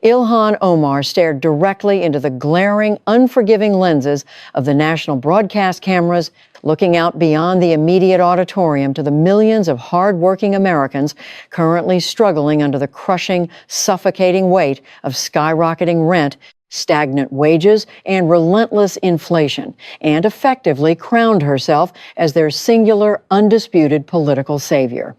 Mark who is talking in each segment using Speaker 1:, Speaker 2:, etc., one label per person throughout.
Speaker 1: Ilhan Omar stared directly into the glaring, unforgiving lenses of the national broadcast cameras, looking out beyond the immediate auditorium to the millions of hard-working Americans currently struggling under the crushing, suffocating weight of skyrocketing rent, stagnant wages, and relentless inflation, and effectively crowned herself as their singular, undisputed political savior.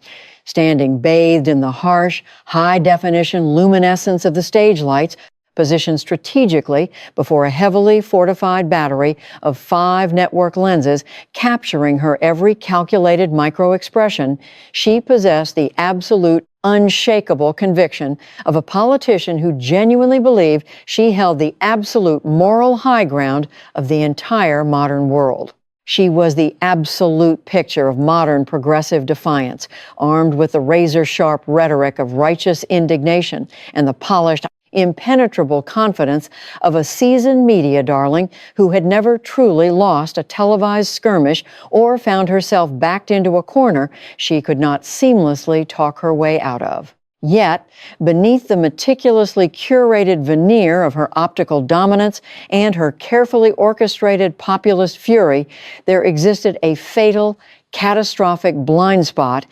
Speaker 1: Standing bathed in the harsh, high-definition luminescence of the stage lights, positioned strategically before a heavily fortified battery of 5 network lenses capturing her every calculated micro-expression, she possessed the absolute, unshakable conviction of a politician who genuinely believed she held the absolute moral high ground of the entire modern world. She was the absolute picture of modern progressive defiance, armed with the razor-sharp rhetoric of righteous indignation and the polished, impenetrable confidence of a seasoned media darling who had never truly lost a televised skirmish or found herself backed into a corner she could not seamlessly talk her way out of. Yet, beneath the meticulously curated veneer of her optical dominance and her carefully orchestrated populist fury, there existed a fatal, catastrophic blind spot,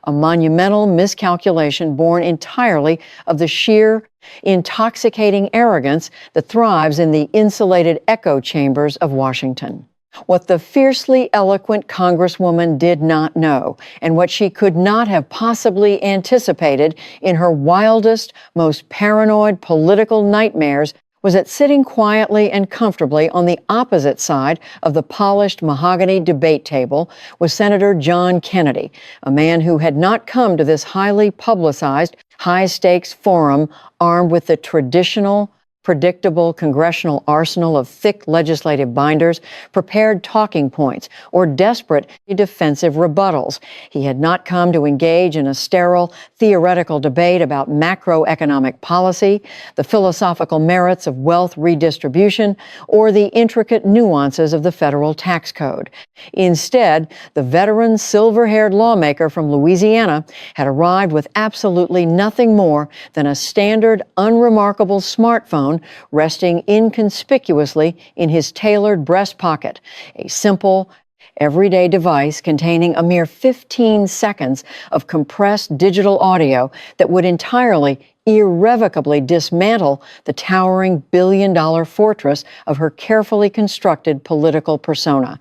Speaker 1: a monumental miscalculation born entirely of the sheer, intoxicating arrogance that thrives in the insulated echo chambers of Washington. What the fiercely eloquent Congresswoman did not know, and what she could not have possibly anticipated in her wildest, most paranoid political nightmares, was that sitting quietly and comfortably on the opposite side of the polished mahogany debate table was Senator John Kennedy, a man who had not come to this highly publicized, high-stakes forum armed with the traditional, predictable congressional arsenal of thick legislative binders, prepared talking points, or desperate defensive rebuttals. He had not come to engage in a sterile, theoretical debate about macroeconomic policy, the philosophical merits of wealth redistribution, or the intricate nuances of the federal tax code. Instead, the veteran, silver-haired lawmaker from Louisiana had arrived with absolutely nothing more than a standard, unremarkable smartphone resting inconspicuously in his tailored breast pocket, a simple, everyday device containing a mere 15 seconds of compressed digital audio that would entirely, irrevocably dismantle the towering billion-dollar fortress of her carefully constructed political persona.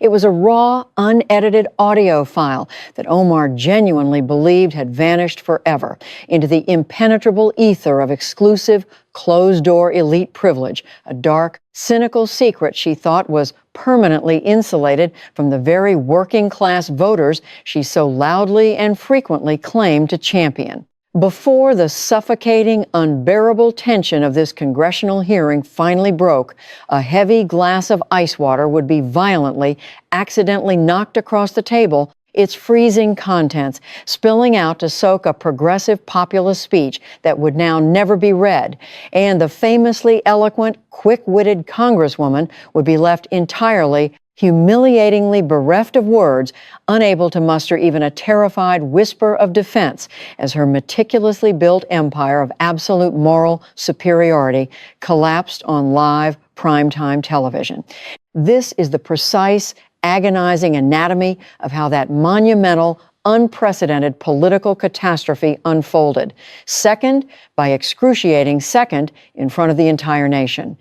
Speaker 1: It was a raw, unedited audio file that Omar genuinely believed had vanished forever into the impenetrable ether of exclusive, closed-door elite privilege, a dark, cynical secret she thought was permanently insulated from the very working-class voters she so loudly and frequently claimed to champion. Before the suffocating, unbearable tension of this congressional hearing finally broke, a heavy glass of ice water would be violently, accidentally knocked across the table, its freezing contents spilling out to soak a progressive populist speech that would now never be read, and the famously eloquent, quick-witted Congresswoman would be left entirely, humiliatingly bereft of words, unable to muster even a terrified whisper of defense as her meticulously built empire of absolute moral superiority collapsed on live primetime television. This is the precise, agonizing anatomy of how that monumental, unprecedented political catastrophe unfolded. Second, by excruciating second in front of the entire nation.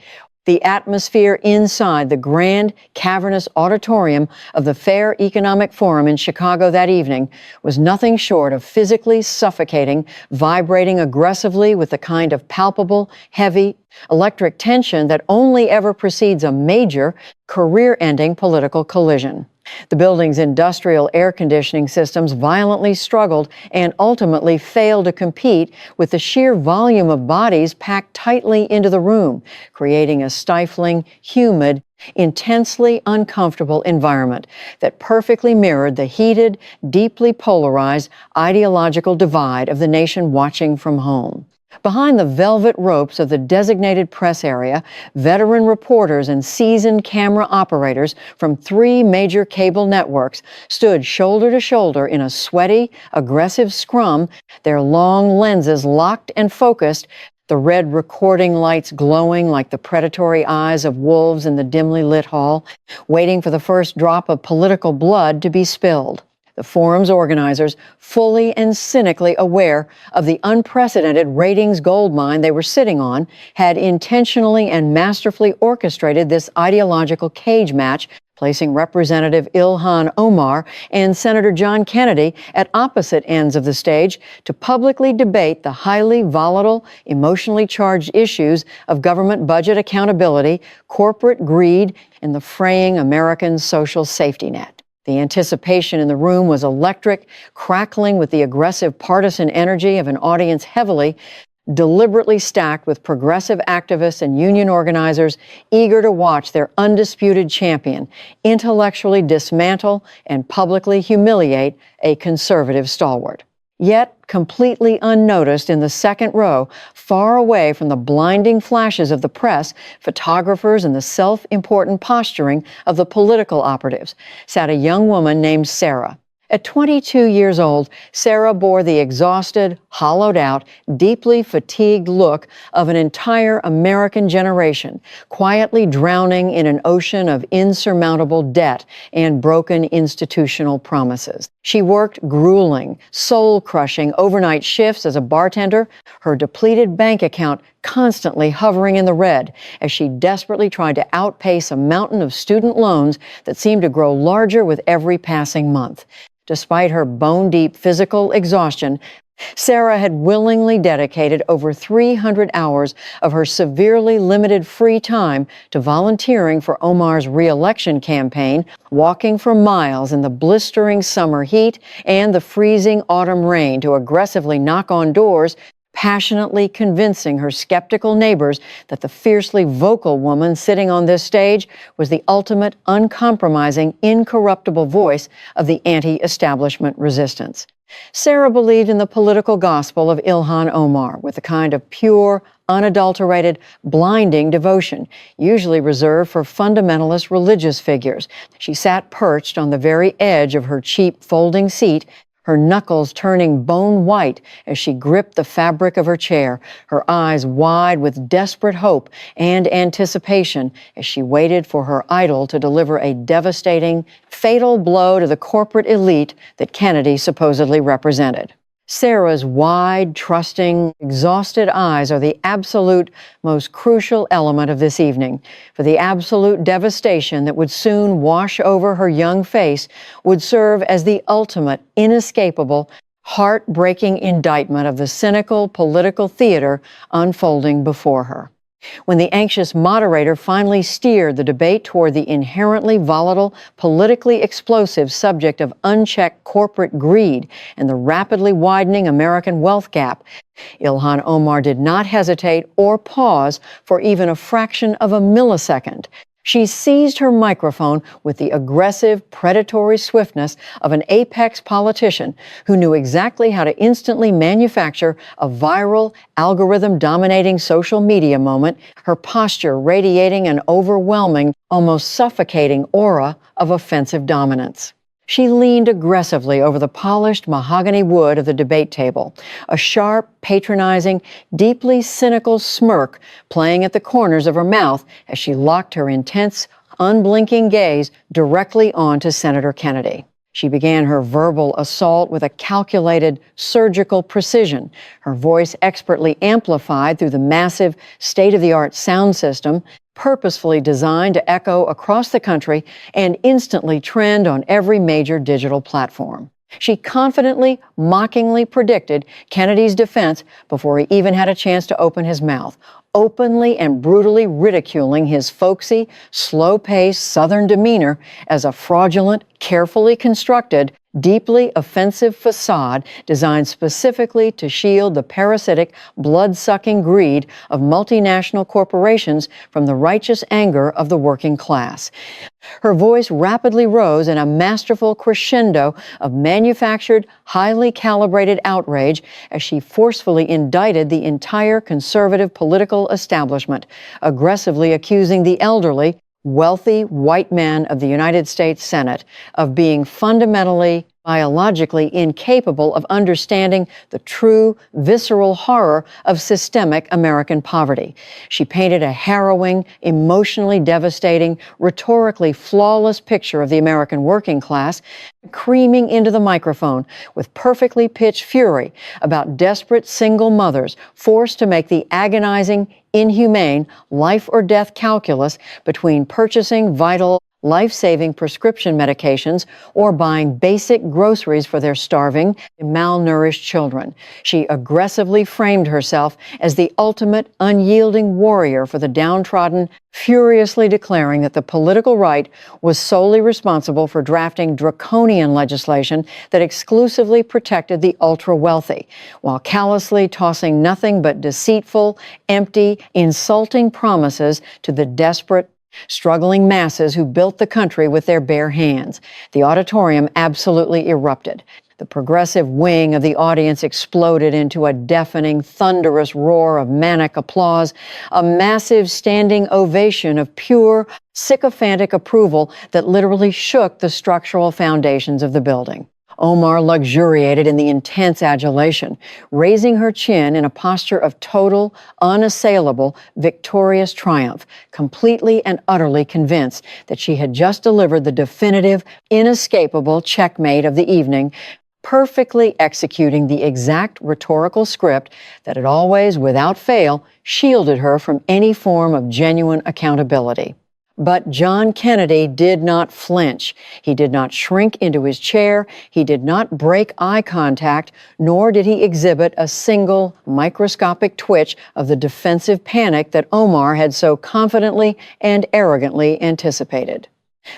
Speaker 1: The atmosphere inside the grand, cavernous auditorium of the Fair Economic Forum in Chicago that evening was nothing short of physically suffocating, vibrating aggressively with the kind of palpable, heavy, electric tension that only ever precedes a major, career-ending political collision. The building's industrial air conditioning systems violently struggled and ultimately failed to compete with the sheer volume of bodies packed tightly into the room, creating a stifling, humid, intensely uncomfortable environment that perfectly mirrored the heated, deeply polarized ideological divide of the nation watching from home. Behind the velvet ropes of the designated press area, veteran reporters and seasoned camera operators from 3 major cable networks stood shoulder to shoulder in a sweaty, aggressive scrum, their long lenses locked and focused, the red recording lights glowing like the predatory eyes of wolves in the dimly lit hall, waiting for the first drop of political blood to be spilled. The forum's organizers, fully and cynically aware of the unprecedented ratings goldmine they were sitting on, had intentionally and masterfully orchestrated this ideological cage match, placing Representative Ilhan Omar and Senator John Kennedy at opposite ends of the stage to publicly debate the highly volatile, emotionally charged issues of government budget accountability, corporate greed, and the fraying American social safety net. The anticipation in the room was electric, crackling with the aggressive partisan energy of an audience heavily, deliberately stacked with progressive activists and union organizers eager to watch their undisputed champion intellectually dismantle and publicly humiliate a conservative stalwart. Yet, completely unnoticed in the second row, far away from the blinding flashes of the press, photographers, and the self-important posturing of the political operatives, sat a young woman named Sarah. At 22 years old, Sarah bore the exhausted, hollowed-out, deeply fatigued look of an entire American generation, quietly drowning in an ocean of insurmountable debt and broken institutional promises. She worked grueling, soul-crushing overnight shifts as a bartender, her depleted bank account constantly hovering in the red as she desperately tried to outpace a mountain of student loans that seemed to grow larger with every passing month. Despite her bone-deep physical exhaustion, Sarah had willingly dedicated over 300 hours of her severely limited free time to volunteering for Omar's re-election campaign, walking for miles in the blistering summer heat and the freezing autumn rain to aggressively knock on doors, passionately convincing her skeptical neighbors that the fiercely vocal woman sitting on this stage was the ultimate, uncompromising, incorruptible voice of the anti-establishment resistance. Sarah believed in the political gospel of Ilhan Omar with a kind of pure, unadulterated, blinding devotion, usually reserved for fundamentalist religious figures. She sat perched on the very edge of her cheap folding seat, her knuckles turning bone white as she gripped the fabric of her chair, her eyes wide with desperate hope and anticipation as she waited for her idol to deliver a devastating, fatal blow to the corporate elite that Kennedy supposedly represented. Sarah's wide, trusting, exhausted eyes are the absolute most crucial element of this evening, for the absolute devastation that would soon wash over her young face would serve as the ultimate, inescapable, heart-breaking indictment of the cynical political theater unfolding before her. When the anxious moderator finally steered the debate toward the inherently volatile, politically explosive subject of unchecked corporate greed and the rapidly widening American wealth gap, Ilhan Omar did not hesitate or pause for even a fraction of a millisecond. She seized her microphone with the aggressive, predatory swiftness of an apex politician who knew exactly how to instantly manufacture a viral, algorithm-dominating social media moment, her posture radiating an overwhelming, almost suffocating aura of offensive dominance. She leaned aggressively over the polished mahogany wood of the debate table, a sharp, patronizing, deeply cynical smirk playing at the corners of her mouth as she locked her intense, unblinking gaze directly onto Senator Kennedy. She began her verbal assault with a calculated, surgical precision, her voice expertly amplified through the massive, state-of-the-art sound system, purposefully designed to echo across the country and instantly trend on every major digital platform. She confidently, mockingly predicted Kennedy's defense before he even had a chance to open his mouth, openly and brutally ridiculing his folksy, slow-paced Southern demeanor as a fraudulent, carefully constructed, deeply offensive facade designed specifically to shield the parasitic, blood-sucking greed of multinational corporations from the righteous anger of the working class. Her voice rapidly rose in a masterful crescendo of manufactured, highly calibrated outrage as she forcefully indicted the entire conservative political establishment, aggressively accusing the elderly, wealthy white men of the United States Senate of being fundamentally, biologically incapable of understanding the true, visceral horror of systemic American poverty. She painted a harrowing, emotionally devastating, rhetorically flawless picture of the American working class, screaming into the microphone with perfectly pitched fury about desperate single mothers forced to make the agonizing, inhumane life or death calculus between purchasing vital, life-saving prescription medications or buying basic groceries for their starving, malnourished children. She aggressively framed herself as the ultimate unyielding warrior for the downtrodden, furiously declaring that the political right was solely responsible for drafting draconian legislation that exclusively protected the ultra-wealthy, while callously tossing nothing but deceitful, empty, insulting promises to the desperate, struggling masses who built the country with their bare hands. The auditorium absolutely erupted. The progressive wing of the audience exploded into a deafening, thunderous roar of manic applause, a massive standing ovation of pure, sycophantic approval that literally shook the structural foundations of the building. Omar luxuriated in the intense adulation, raising her chin in a posture of total, unassailable, victorious triumph, completely and utterly convinced that she had just delivered the definitive, inescapable checkmate of the evening, perfectly executing the exact rhetorical script that had always, without fail, shielded her from any form of genuine accountability. But John Kennedy did not flinch. He did not shrink into his chair. He did not break eye contact, nor did he exhibit a single microscopic twitch of the defensive panic that Omar had so confidently and arrogantly anticipated.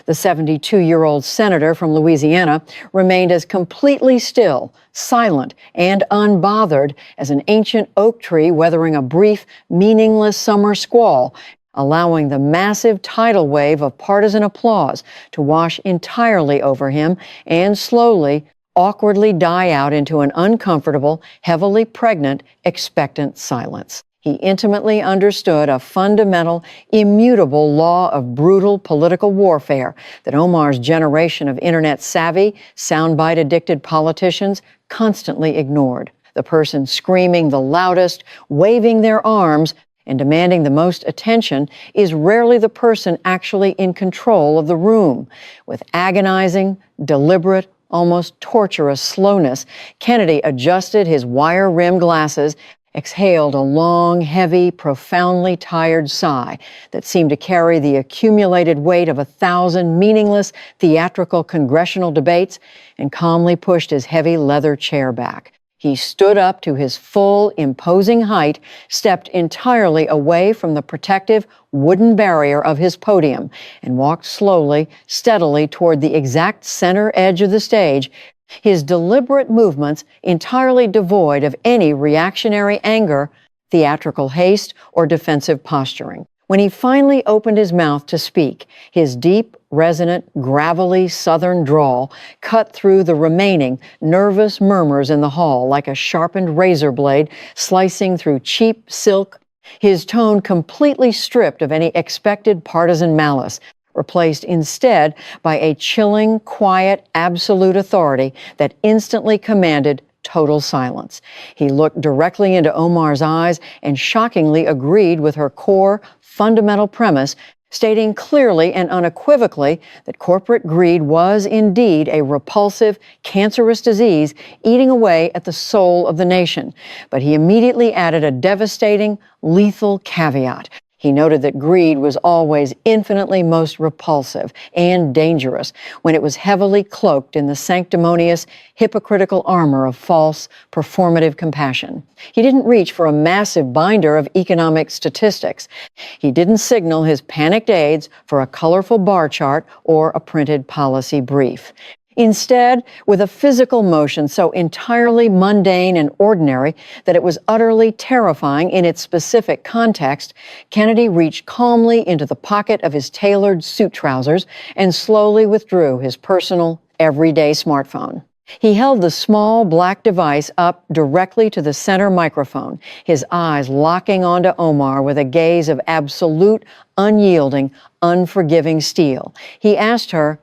Speaker 1: The 72-year-old senator from Louisiana remained as completely still, silent, and unbothered as an ancient oak tree weathering a brief, meaningless summer squall, allowing the massive tidal wave of partisan applause to wash entirely over him and slowly, awkwardly die out into an uncomfortable, heavily pregnant, expectant silence. He intimately understood a fundamental, immutable law of brutal political warfare that Omar's generation of internet-savvy, soundbite-addicted politicians constantly ignored. The person screaming the loudest, waving their arms, and demanding the most attention is rarely the person actually in control of the room. With agonizing, deliberate, almost torturous slowness, Kennedy adjusted his wire-rimmed glasses, exhaled a long, heavy, profoundly tired sigh that seemed to carry the accumulated weight of 1,000 meaningless, theatrical congressional debates, and calmly pushed his heavy leather chair back. He stood up to his full, imposing height, stepped entirely away from the protective wooden barrier of his podium, and walked slowly, steadily toward the exact center edge of the stage, his deliberate movements entirely devoid of any reactionary anger, theatrical haste, or defensive posturing. When he finally opened his mouth to speak, his deep, resonant, gravelly Southern drawl cut through the remaining nervous murmurs in the hall like a sharpened razor blade slicing through cheap silk, his tone completely stripped of any expected partisan malice, replaced instead by a chilling, quiet, absolute authority that instantly commanded total silence. He looked directly into Omar's eyes and shockingly agreed with her core, fundamental premise, stating clearly and unequivocally that corporate greed was indeed a repulsive, cancerous disease eating away at the soul of the nation. But he immediately added a devastating, lethal caveat. He noted that greed was always infinitely most repulsive and dangerous when it was heavily cloaked in the sanctimonious, hypocritical armor of false, performative compassion. He didn't reach for a massive binder of economic statistics. He didn't signal his panicked aides for a colorful bar chart or a printed policy brief. Instead, with a physical motion so entirely mundane and ordinary that it was utterly terrifying in its specific context, Kennedy reached calmly into the pocket of his tailored suit trousers and slowly withdrew his personal, everyday smartphone. He held the small black device up directly to the center microphone, his eyes locking onto Omar with a gaze of absolute, unyielding, unforgiving steel. He asked her,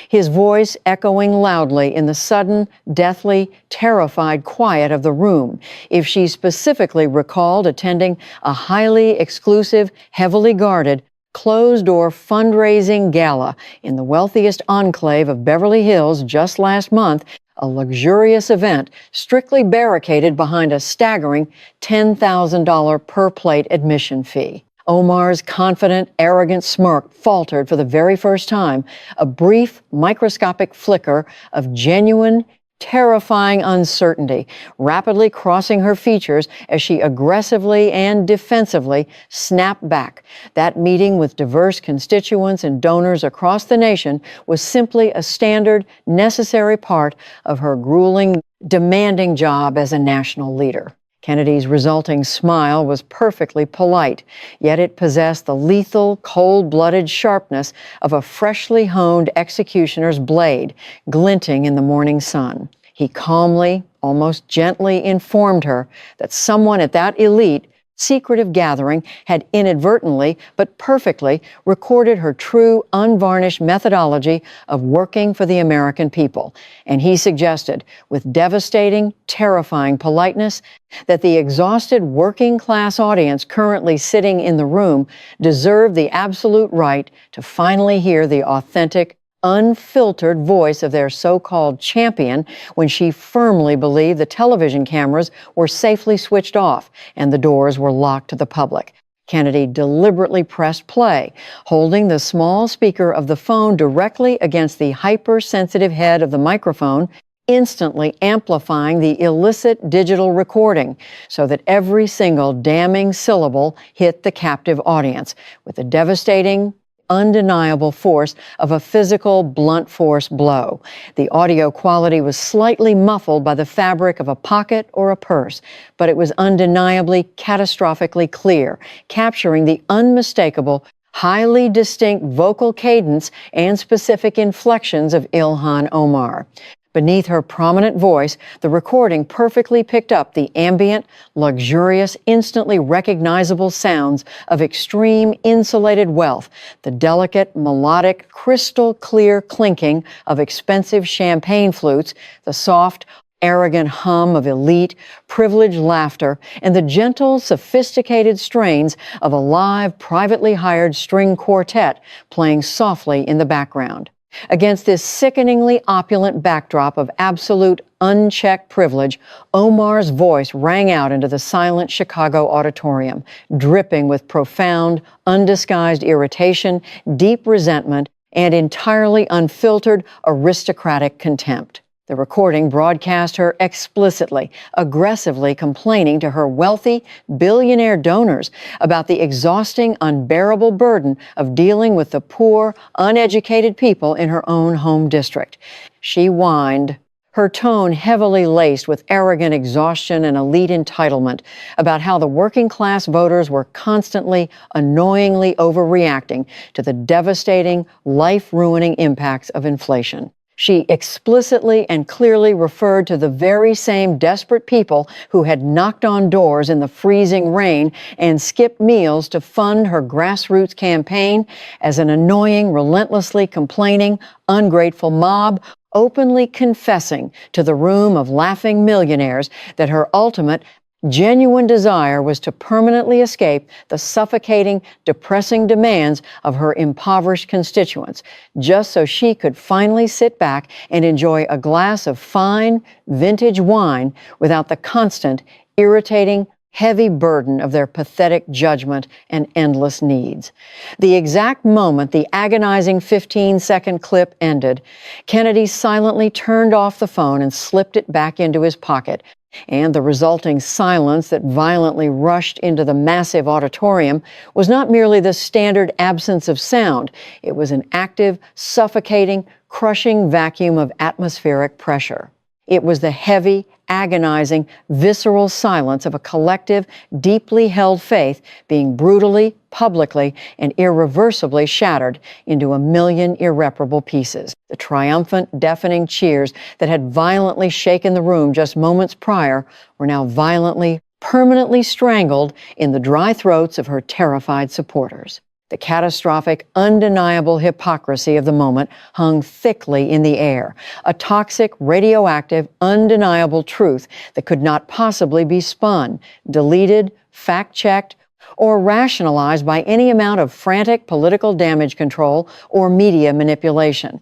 Speaker 1: his voice echoing loudly in the sudden, deathly, terrified quiet of the room, if she specifically recalled attending a highly exclusive, heavily guarded, closed-door fundraising gala in the wealthiest enclave of Beverly Hills just last month, a luxurious event strictly barricaded behind a staggering $10,000 per plate admission fee. Omar's confident, arrogant smirk faltered for the very first time, a brief, microscopic flicker of genuine, terrifying uncertainty, rapidly crossing her features as she aggressively and defensively snapped back. That meeting with diverse constituents and donors across the nation was simply a standard, necessary part of her grueling, demanding job as a national leader. Kennedy's resulting smile was perfectly polite, yet it possessed the lethal, cold-blooded sharpness of a freshly honed executioner's blade, glinting in the morning sun. He calmly, almost gently informed her that someone at that elite, secretive gathering had inadvertently, but perfectly, recorded her true, unvarnished methodology of working for the American people. And he suggested, with devastating, terrifying politeness, that the exhausted working-class audience currently sitting in the room deserved the absolute right to finally hear the authentic, unfiltered voice of their so-called champion when she firmly believed the television cameras were safely switched off and the doors were locked to the public. Kennedy deliberately pressed play, holding the small speaker of the phone directly against the hypersensitive head of the microphone, instantly amplifying the illicit digital recording so that every single damning syllable hit the captive audience with the devastating, undeniable force of a physical, blunt force blow. The audio quality was slightly muffled by the fabric of a pocket or a purse, but it was undeniably, catastrophically clear, capturing the unmistakable, highly distinct vocal cadence and specific inflections of Ilhan Omar. Beneath her prominent voice, the recording perfectly picked up the ambient, luxurious, instantly recognizable sounds of extreme insulated wealth, the delicate, melodic, crystal-clear clinking of expensive champagne flutes, the soft, arrogant hum of elite, privileged laughter, and the gentle, sophisticated strains of a live, privately hired string quartet playing softly in the background. Against this sickeningly opulent backdrop of absolute, unchecked privilege, Omar's voice rang out into the silent Chicago auditorium, dripping with profound, undisguised irritation, deep resentment, and entirely unfiltered aristocratic contempt. The recording broadcast her explicitly, aggressively complaining to her wealthy, billionaire donors about the exhausting, unbearable burden of dealing with the poor, uneducated people in her own home district. She whined, her tone heavily laced with arrogant exhaustion and elite entitlement, about how the working-class voters were constantly, annoyingly overreacting to the devastating, life-ruining impacts of inflation. She explicitly and clearly referred to the very same desperate people who had knocked on doors in the freezing rain and skipped meals to fund her grassroots campaign as an annoying, relentlessly complaining, ungrateful mob, openly confessing to the room of laughing millionaires that her ultimate, genuine desire was to permanently escape the suffocating, depressing demands of her impoverished constituents, just so she could finally sit back and enjoy a glass of fine, vintage wine without the constant, irritating, heavy burden of their pathetic judgment and endless needs. The exact moment the agonizing 15-second clip ended, Kennedy silently turned off the phone and slipped it back into his pocket, and the resulting silence that violently rushed into the massive auditorium was not merely the standard absence of sound. It was an active, suffocating, crushing vacuum of atmospheric pressure. It was the heavy, agonizing, visceral silence of a collective, deeply held faith being brutally, publicly, and irreversibly shattered into a million irreparable pieces. The triumphant, deafening cheers that had violently shaken the room just moments prior were now violently, permanently strangled in the dry throats of her terrified supporters. The catastrophic, undeniable hypocrisy of the moment hung thickly in the air, a toxic, radioactive, undeniable truth that could not possibly be spun, deleted, fact-checked, or rationalized by any amount of frantic political damage control or media manipulation.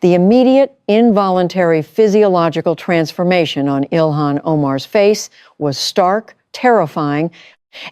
Speaker 1: The immediate, involuntary physiological transformation on Ilhan Omar's face was stark, terrifying,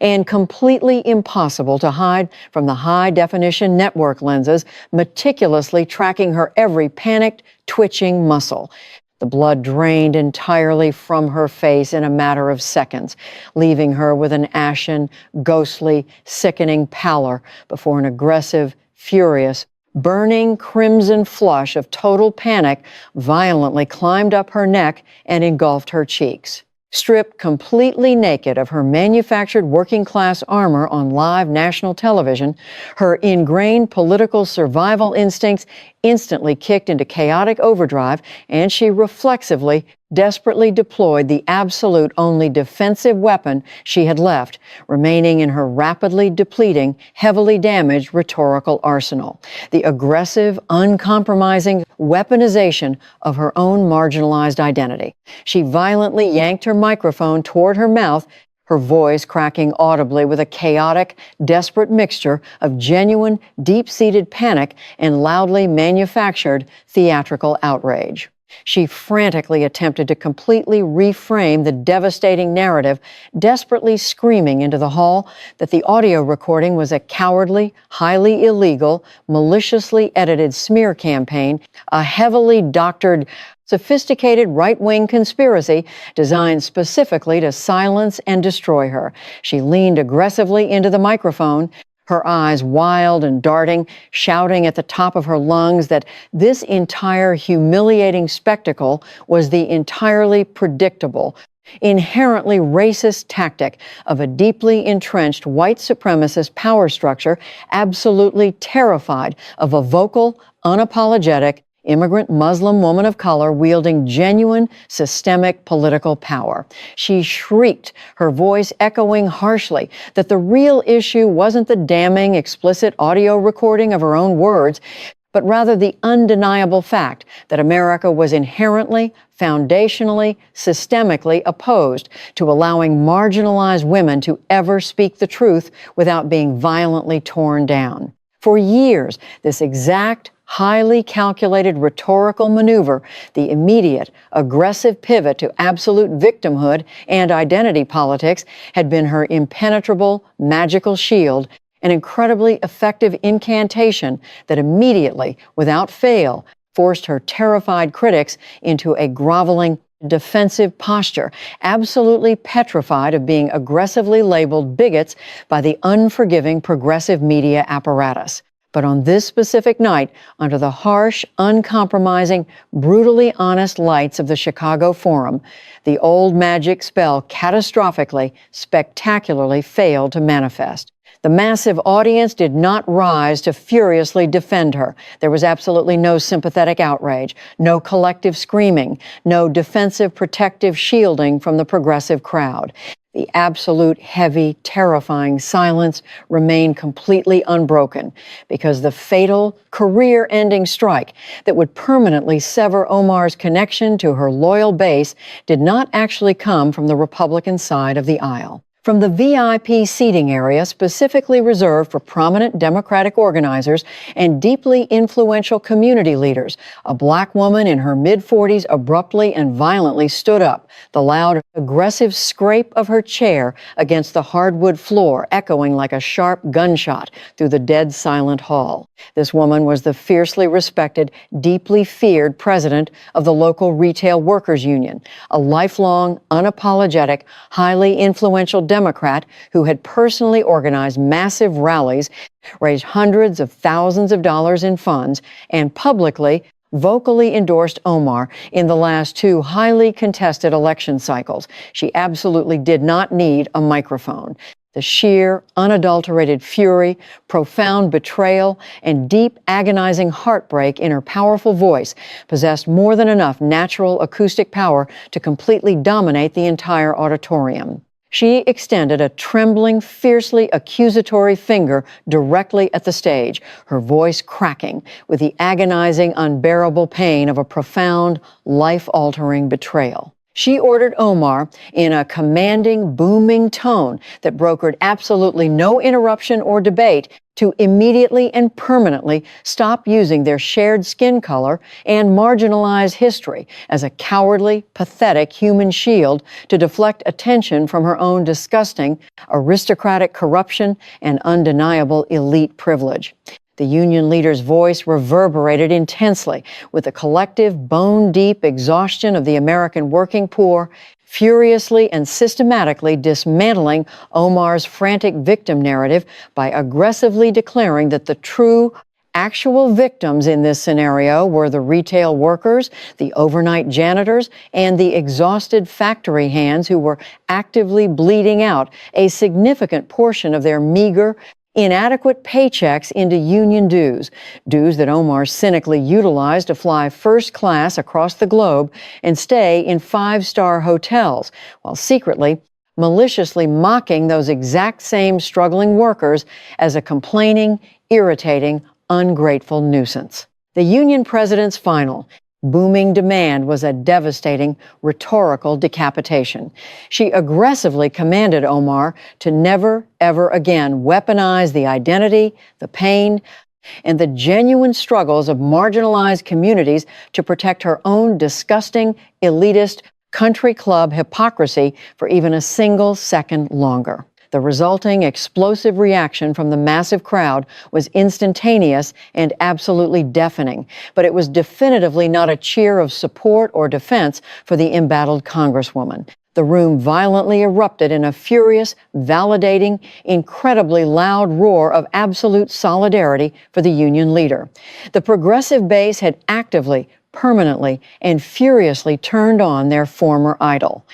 Speaker 1: and completely impossible to hide from the high-definition network lenses meticulously tracking her every panicked, twitching muscle. The blood drained entirely from her face in a matter of seconds, leaving her with an ashen, ghostly, sickening pallor before an aggressive, furious, burning crimson flush of total panic violently climbed up her neck and engulfed her cheeks. Stripped completely naked of her manufactured working-class armor on live national television, her ingrained political survival instincts instantly kicked into chaotic overdrive, and she reflexively, desperately deployed the absolute only defensive weapon she had left, remaining in her rapidly depleting, heavily damaged rhetorical arsenal: the aggressive, uncompromising weaponization of her own marginalized identity. She violently yanked her microphone toward her mouth, her voice cracking audibly with a chaotic, desperate mixture of genuine, deep-seated panic and loudly manufactured theatrical outrage. She frantically attempted to completely reframe the devastating narrative, desperately screaming into the hall that the audio recording was a cowardly, highly illegal, maliciously edited smear campaign, a heavily doctored, sophisticated right-wing conspiracy designed specifically to silence and destroy her. She leaned aggressively into the microphone, her eyes wild and darting, shouting at the top of her lungs that this entire humiliating spectacle was the entirely predictable, inherently racist tactic of a deeply entrenched white supremacist power structure absolutely terrified of a vocal, unapologetic, immigrant Muslim woman of color wielding genuine systemic political power. She shrieked, her voice echoing harshly, that the real issue wasn't the damning, explicit audio recording of her own words, but rather the undeniable fact that America was inherently, foundationally, systemically opposed to allowing marginalized women to ever speak the truth without being violently torn down. For years, this exact, highly calculated rhetorical maneuver, the immediate, aggressive pivot to absolute victimhood and identity politics, had been her impenetrable, magical shield, an incredibly effective incantation that immediately, without fail, forced her terrified critics into a groveling, defensive posture, absolutely petrified of being aggressively labeled bigots by the unforgiving progressive media apparatus. But on this specific night, under the harsh, uncompromising, brutally honest lights of the Chicago Forum, the old magic spell catastrophically, spectacularly failed to manifest. The massive audience did not rise to furiously defend her. There was absolutely no sympathetic outrage, no collective screaming, no defensive, protective shielding from the progressive crowd. The absolute, heavy, terrifying silence remained completely unbroken because the fatal, career-ending strike that would permanently sever Omar's connection to her loyal base did not actually come from the Republican side of the aisle. From the VIP seating area specifically reserved for prominent Democratic organizers and deeply influential community leaders, a black woman in her mid-40s abruptly and violently stood up, the loud, aggressive scrape of her chair against the hardwood floor echoing like a sharp gunshot through the dead silent hall. This woman was the fiercely respected, deeply feared president of the local Retail Workers Union, a lifelong, unapologetic, highly influential Democrat who had personally organized massive rallies, raised hundreds of thousands of dollars in funds, and publicly, vocally endorsed Omar in the last two highly contested election cycles. She absolutely did not need a microphone. The sheer, unadulterated fury, profound betrayal, and deep, agonizing heartbreak in her powerful voice possessed more than enough natural acoustic power to completely dominate the entire auditorium. She extended a trembling, fiercely accusatory finger directly at the stage, her voice cracking with the agonizing, unbearable pain of a profound, life-altering betrayal. She ordered Omar, in a commanding, booming tone that brokered absolutely no interruption or debate, to immediately and permanently stop using their shared skin color and marginalized history as a cowardly, pathetic human shield to deflect attention from her own disgusting, aristocratic corruption and undeniable elite privilege. The union leader's voice reverberated intensely with the collective, bone-deep exhaustion of the American working poor, furiously and systematically dismantling Omar's frantic victim narrative by aggressively declaring that the true, actual victims in this scenario were the retail workers, the overnight janitors, and the exhausted factory hands who were actively bleeding out a significant portion of their meager, inadequate paychecks into union dues that Omar cynically utilized to fly first class across the globe and stay in five-star hotels, while secretly, maliciously mocking those exact same struggling workers as a complaining, irritating, ungrateful nuisance. The union president's final, booming demand was a devastating, rhetorical decapitation. She aggressively commanded Omar to never, ever again weaponize the identity, the pain, and the genuine struggles of marginalized communities to protect her own disgusting, elitist, country club hypocrisy for even a single second longer. The resulting explosive reaction from the massive crowd was instantaneous and absolutely deafening, but it was definitively not a cheer of support or defense for the embattled Congresswoman. The room violently erupted in a furious, validating, incredibly loud roar of absolute solidarity for the union leader. The progressive base had actively, permanently, and furiously turned on their former idol.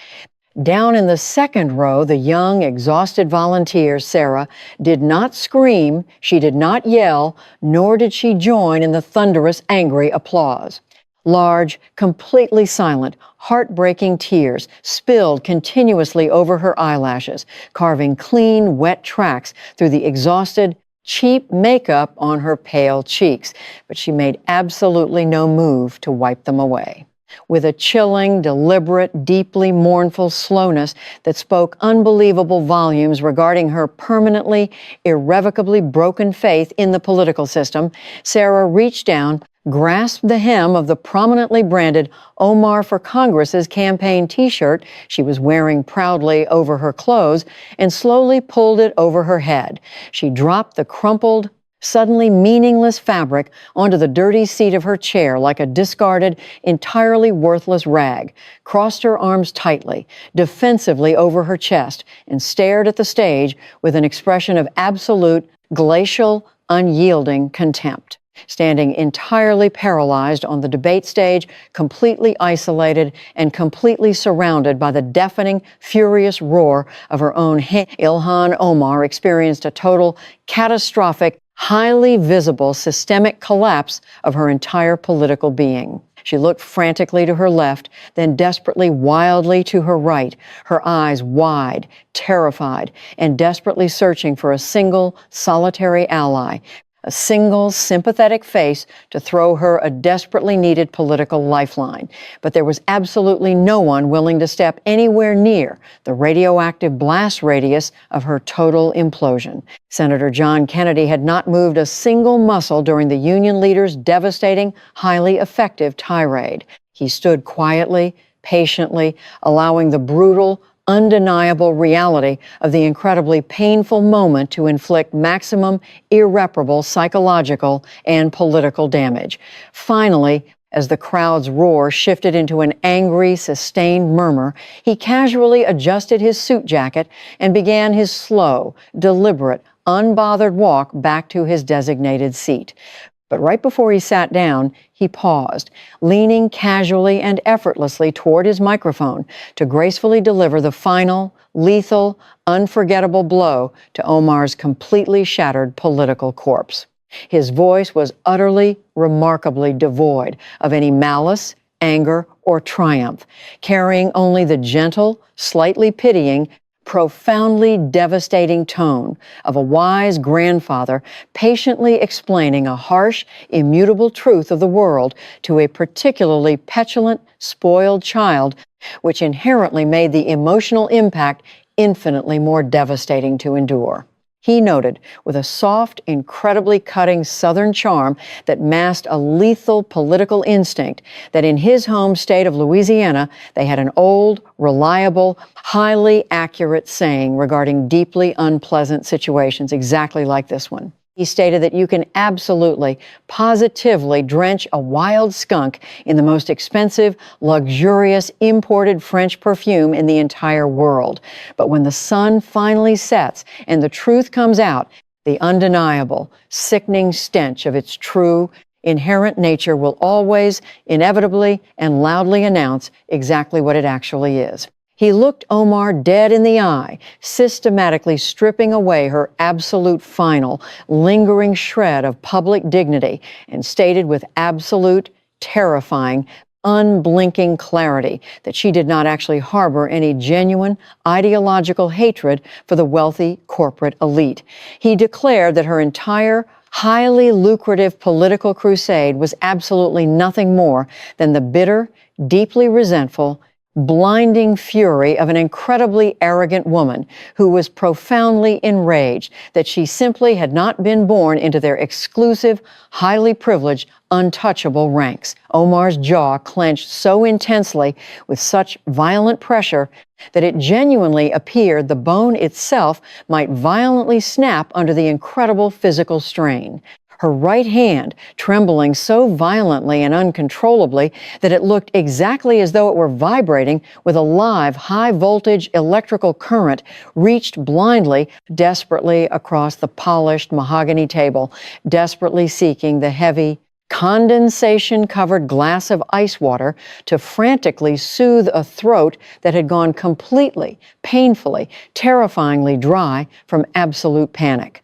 Speaker 1: Down in the second row, the young, exhausted volunteer, Sarah, did not scream, she did not yell, nor did she join in the thunderous, angry applause. Large, completely silent, heartbreaking tears spilled continuously over her eyelashes, carving clean, wet tracks through the exhausted, cheap makeup on her pale cheeks, but she made absolutely no move to wipe them away. With a chilling, deliberate, deeply mournful slowness that spoke unbelievable volumes regarding her permanently, irrevocably broken faith in the political system, Sarah reached down, grasped the hem of the prominently branded Omar for Congress's campaign T-shirt she was wearing proudly over her clothes, and slowly pulled it over her head. She dropped the crumpled, suddenly meaningless fabric onto the dirty seat of her chair like a discarded, entirely worthless rag, crossed her arms tightly, defensively over her chest, and stared at the stage with an expression of absolute, glacial, unyielding contempt. Standing entirely paralyzed on the debate stage, completely isolated and completely surrounded by the deafening, furious roar of her own Ilhan Omar experienced a total, catastrophic, highly visible systemic collapse of her entire political being. She looked frantically to her left, then desperately, wildly to her right, her eyes wide, terrified, and desperately searching for a single, solitary ally, a single sympathetic face to throw her a desperately needed political lifeline. But there was absolutely no one willing to step anywhere near the radioactive blast radius of her total implosion. Senator John Kennedy had not moved a single muscle during the union leader's devastating, highly effective tirade. He stood quietly, patiently, allowing the brutal, undeniable reality of the incredibly painful moment to inflict maximum, irreparable psychological and political damage. Finally, as the crowd's roar shifted into an angry, sustained murmur, he casually adjusted his suit jacket and began his slow, deliberate, unbothered walk back to his designated seat. But right before he sat down, he paused, leaning casually and effortlessly toward his microphone to gracefully deliver the final, lethal, unforgettable blow to Omar's completely shattered political corpse. His voice was utterly, remarkably devoid of any malice, anger, or triumph, carrying only the gentle, slightly pitying, profoundly devastating tone of a wise grandfather patiently explaining a harsh, immutable truth of the world to a particularly petulant, spoiled child, which inherently made the emotional impact infinitely more devastating to endure. He noted, with a soft, incredibly cutting Southern charm that masked a lethal political instinct, that in his home state of Louisiana, they had an old, reliable, highly accurate saying regarding deeply unpleasant situations, exactly like this one. He stated that you can absolutely, positively drench a wild skunk in the most expensive, luxurious, imported French perfume in the entire world. But when the sun finally sets and the truth comes out, the undeniable, sickening stench of its true, inherent nature will always, inevitably, and loudly announce exactly what it actually is. He looked Omar dead in the eye, systematically stripping away her absolute final, lingering shred of public dignity, and stated with absolute, terrifying, unblinking clarity that she did not actually harbor any genuine ideological hatred for the wealthy corporate elite. He declared that her entire highly lucrative political crusade was absolutely nothing more than the bitter, deeply resentful, blinding fury of an incredibly arrogant woman who was profoundly enraged that she simply had not been born into their exclusive, highly privileged, untouchable ranks. Omar's jaw clenched so intensely with such violent pressure that it genuinely appeared the bone itself might violently snap under the incredible physical strain. Her right hand trembling so violently and uncontrollably that it looked exactly as though it were vibrating with a live, high-voltage electrical current, reached blindly, desperately across the polished mahogany table, desperately seeking the heavy, condensation-covered glass of ice water to frantically soothe a throat that had gone completely, painfully, terrifyingly dry from absolute panic.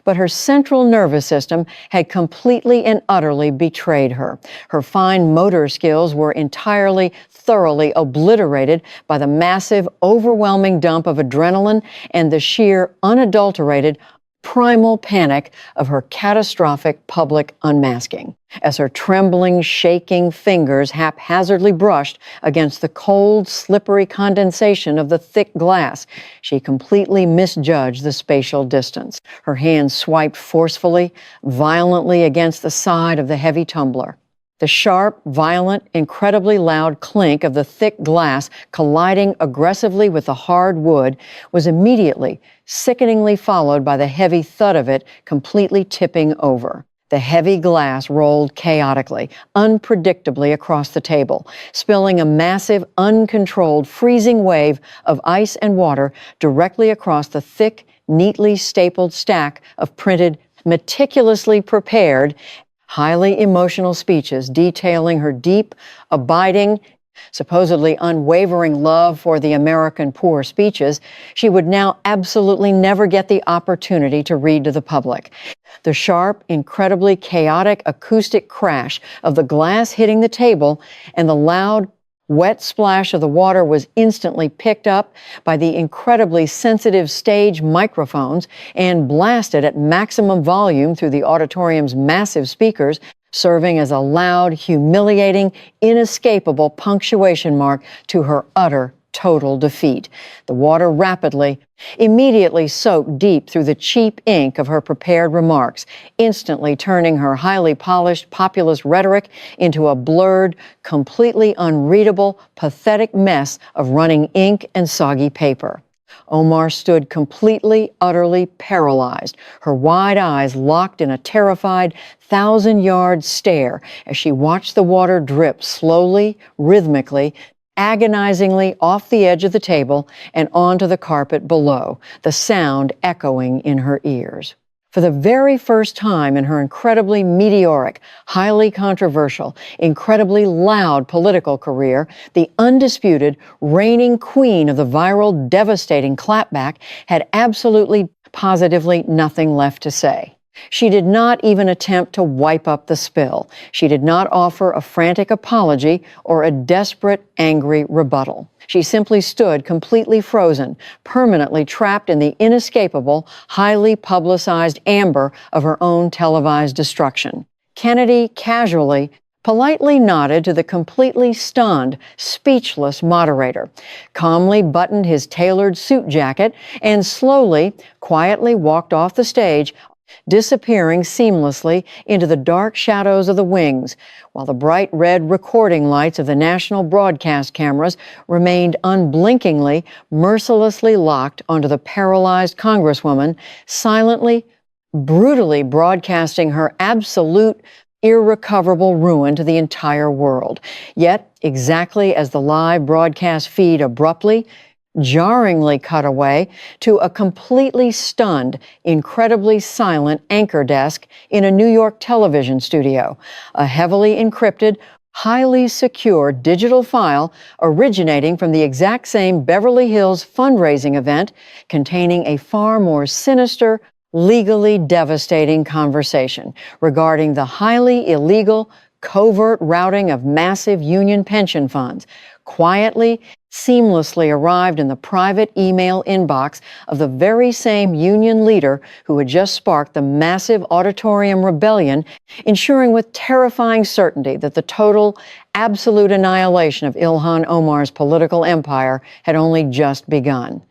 Speaker 1: But her central nervous system had completely and utterly betrayed her. Her fine motor skills were entirely, thoroughly obliterated by the massive, overwhelming dump of adrenaline and the sheer, unadulterated, primal panic of her catastrophic public unmasking. As her trembling, shaking fingers haphazardly brushed against the cold, slippery condensation of the thick glass, she completely misjudged the spatial distance. Her hand swiped forcefully, violently against the side of the heavy tumbler. The sharp, violent, incredibly loud clink of the thick glass colliding aggressively with the hard wood was immediately, sickeningly followed by the heavy thud of it completely tipping over. The heavy glass rolled chaotically, unpredictably across the table, spilling a massive, uncontrolled, freezing wave of ice and water directly across the thick, neatly stapled stack of printed, meticulously prepared, highly emotional speeches detailing her deep, abiding, supposedly unwavering love for the American poor speeches she would now absolutely never get the opportunity to read to the public. The sharp, incredibly chaotic acoustic crash of the glass hitting the table and the loud, wet splash of the water was instantly picked up by the incredibly sensitive stage microphones and blasted at maximum volume through the auditorium's massive speakers, serving as a loud, humiliating, inescapable punctuation mark to her utter, total defeat. The water rapidly, immediately soaked deep through the cheap ink of her prepared remarks, instantly turning her highly polished populist rhetoric into a blurred, completely unreadable, pathetic mess of running ink and soggy paper. Omar stood completely, utterly paralyzed, her wide eyes locked in a terrified, thousand-yard stare as she watched the water drip slowly, rhythmically, agonizingly off the edge of the table and onto the carpet below, the sound echoing in her ears. For the very first time in her incredibly meteoric, highly controversial, incredibly loud political career, the undisputed, reigning queen of the viral, devastating clapback had absolutely, positively nothing left to say. She did not even attempt to wipe up the spill. She did not offer a frantic apology or a desperate, angry rebuttal. She simply stood completely frozen, permanently trapped in the inescapable, highly publicized amber of her own televised destruction. Kennedy casually, politely nodded to the completely stunned, speechless moderator, calmly buttoned his tailored suit jacket, and slowly, quietly walked off the stage, disappearing seamlessly into the dark shadows of the wings, while the bright red recording lights of the national broadcast cameras remained unblinkingly, mercilessly locked onto the paralyzed Congresswoman, silently, brutally broadcasting her absolute, irrecoverable ruin to the entire world. Yet, exactly as the live broadcast feed abruptly, jarringly cut away to a completely stunned, incredibly silent anchor desk in a New York television studio, a heavily encrypted, highly secure digital file originating from the exact same Beverly Hills fundraising event containing a far more sinister, legally devastating conversation regarding the highly illegal, covert routing of massive union pension funds, quietly, seamlessly arrived in the private email inbox of the very same union leader who had just sparked the massive auditorium rebellion, ensuring with terrifying certainty that the total, absolute annihilation of Ilhan Omar's political empire had only just begun.